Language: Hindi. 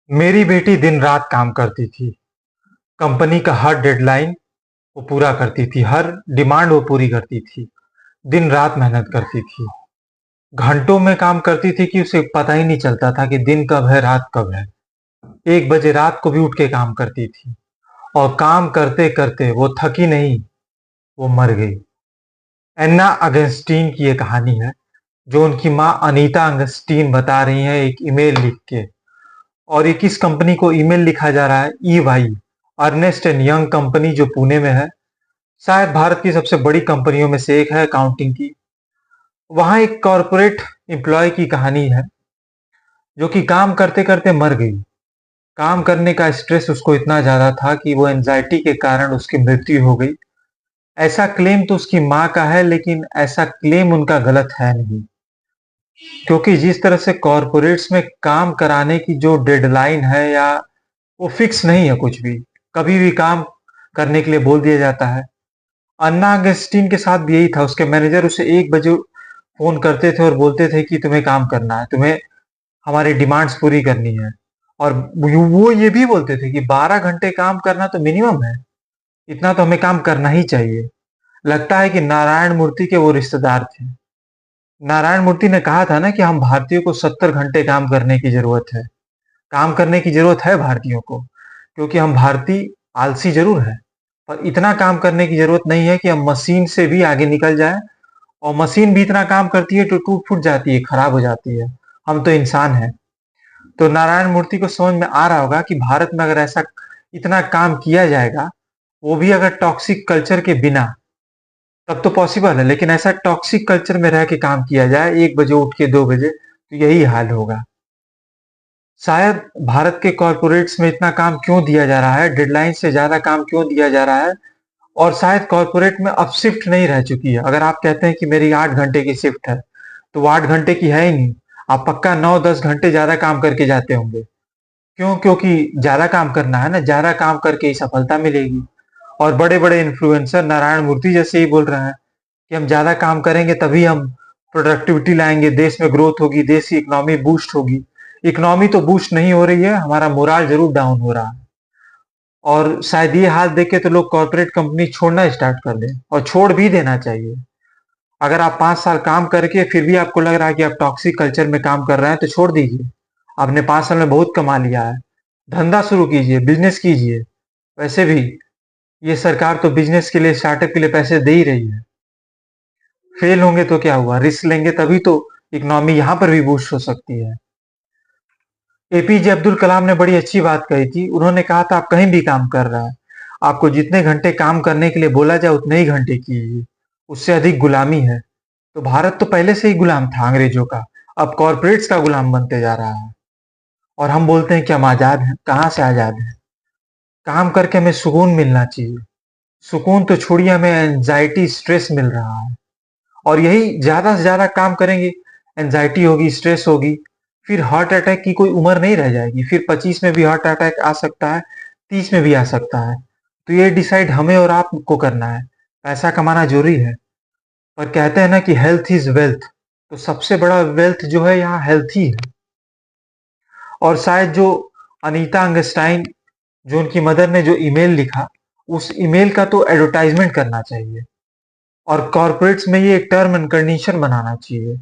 मेरी बेटी दिन रात काम करती थी। कंपनी का हर डेडलाइन वो पूरा करती थी, हर डिमांड वो पूरी करती थी। दिन रात मेहनत करती थी। घंटों में काम करती थी कि उसे पता ही नहीं चलता था कि दिन कब है, रात कब है। 1 बजे रात को भी उठ के काम करती थी। और काम करते करते वो थकी नहीं, वो मर गई। एन्ना अगस्टीन की ये कहानी है, जो उनकी माँ अनीता अगस्टीन बता रही हैं एक ईमेल लिख के। और ये किस कंपनी को ईमेल लिखा जा रहा है? EY, Ernst and Young company, जो पुणे में है। शायद भारत की सबसे बड़ी कंपनियों में से एक है अकाउंटिंग की। वहां एक कॉरपोरेट एम्प्लॉय की कहानी है, जो कि काम करते करते मर गई। काम करने का स्ट्रेस उसको इतना ज्यादा था कि वो एंजाइटी के कारण उसकी मृत्यु हो गई। ऐसा क्लेम तो उसकी माँ का है, लेकिन ऐसा क्लेम उनका गलत है नहीं। क्योंकि जिस तरह से कॉरपोरेट्स में काम कराने की जो डेडलाइन है, या वो फिक्स नहीं है कुछ भी, कभी भी काम करने के लिए बोल दिया जाता है। अन्ना अगस्टीन के साथ भी यही था। उसके मैनेजर उसे 1 बजे फोन करते थे और बोलते थे कि तुम्हें काम करना है, तुम्हें हमारी डिमांड्स पूरी करनी है। और वो ये भी बोलते थे कि 12 घंटे काम करना तो मिनिमम है, इतना तो हमें काम करना ही चाहिए। लगता है कि नारायण मूर्ति के वो रिश्तेदार थे। नारायण मूर्ति ने कहा था ना कि हम भारतीयों को 70 घंटे काम करने की जरूरत है। काम करने की जरूरत है भारतीयों को, क्योंकि हम भारतीय आलसी जरूर है, पर इतना काम करने की जरूरत नहीं है कि हम मशीन से भी आगे निकल जाए। और मशीन भी इतना काम करती है तो टूट फूट जाती है, खराब हो जाती है। हम तो इंसान हैं। तो नारायण मूर्ति को समझ में आ रहा होगा कि भारत में अगर ऐसा इतना काम किया जाएगा, वो भी अगर टॉक्सिक कल्चर के बिना, तब तो पॉसिबल है। लेकिन ऐसा टॉक्सिक कल्चर में रह के काम किया जाए, 1 बजे उठ के 2 बजे, तो यही हाल होगा। शायद भारत के कॉरपोरेट्स में इतना काम क्यों दिया जा रहा है, डेडलाइन से ज्यादा काम क्यों दिया जा रहा है। और शायद कॉरपोरेट में अब शिफ्ट नहीं रह चुकी है। अगर आप कहते हैं कि मेरी 8 घंटे की शिफ्ट है, तो वो 8 घंटे की है ही नहीं। आप पक्का 9-10 घंटे ज्यादा काम करके जाते होंगे। क्यों? क्योंकि ज्यादा काम करना है ना, ज्यादा काम करके ही सफलता मिलेगी। और बड़े बड़े इन्फ्लुएंसर नारायण मूर्ति जैसे ही बोल रहे हैं कि हम ज्यादा काम करेंगे तभी हम प्रोडक्टिविटी लाएंगे, देश में ग्रोथ होगी, देश की इकोनॉमी बूस्ट होगी। इकोनॉमी तो बूस्ट नहीं हो रही है, हमारा मोराल जरूर डाउन हो रहा है। और शायद ये हाल देख के तो लोग कॉर्पोरेट कंपनी छोड़ना स्टार्ट कर दें, और छोड़ भी देना चाहिए। अगर आप 5 साल काम करके फिर भी आपको लग रहा है कि आप टॉक्सिक कल्चर में काम कर रहे हैं, तो छोड़ दीजिए। आपने 5 साल में बहुत कमा लिया है। धंधा शुरू कीजिए, बिजनेस कीजिए। वैसे भी ये सरकार तो बिजनेस के लिए, स्टार्टअप के लिए पैसे दे ही रही है। फेल होंगे तो क्या हुआ, रिस्क लेंगे तभी तो इकोनॉमी यहाँ पर भी बूस्ट हो सकती है। एपीजे अब्दुल कलाम ने बड़ी अच्छी बात कही थी। उन्होंने कहा था, आप कहीं भी काम कर रहा है, आपको जितने घंटे काम करने के लिए बोला जाए उतने ही घंटे कीजिए। उससे अधिक गुलामी है। तो भारत तो पहले से ही गुलाम था अंग्रेजों का, अब कॉरपोरेट्स का गुलाम बनते जा रहा है। और हम बोलते हैं कि हम आजाद हैं। कहाँ से आजाद हैं? काम करके हमें सुकून मिलना चाहिए। सुकून तो छोड़िए, हमें एंजाइटी, स्ट्रेस मिल रहा है। और यही ज्यादा से ज्यादा काम करेंगे, एंजाइटी होगी, स्ट्रेस होगी, फिर हार्ट अटैक की कोई उम्र नहीं रह जाएगी। फिर 25 में भी हार्ट अटैक आ सकता है, 30 में भी आ सकता है। तो ये डिसाइड हमें और आपको करना है। पैसा कमाना जरूरी है, पर कहते हैं ना कि हेल्थ इज वेल्थ। तो सबसे बड़ा वेल्थ जो है यहाँ हेल्थ ही है। और शायद जो अनीता अंगस्टाइन, जो उनकी मदर ने जो ईमेल लिखा, उस ईमेल का तो एडवर्टाइजमेंट करना चाहिए। और कॉर्पोरेट्स में ये एक टर्म एंड कंडीशन बनाना चाहिए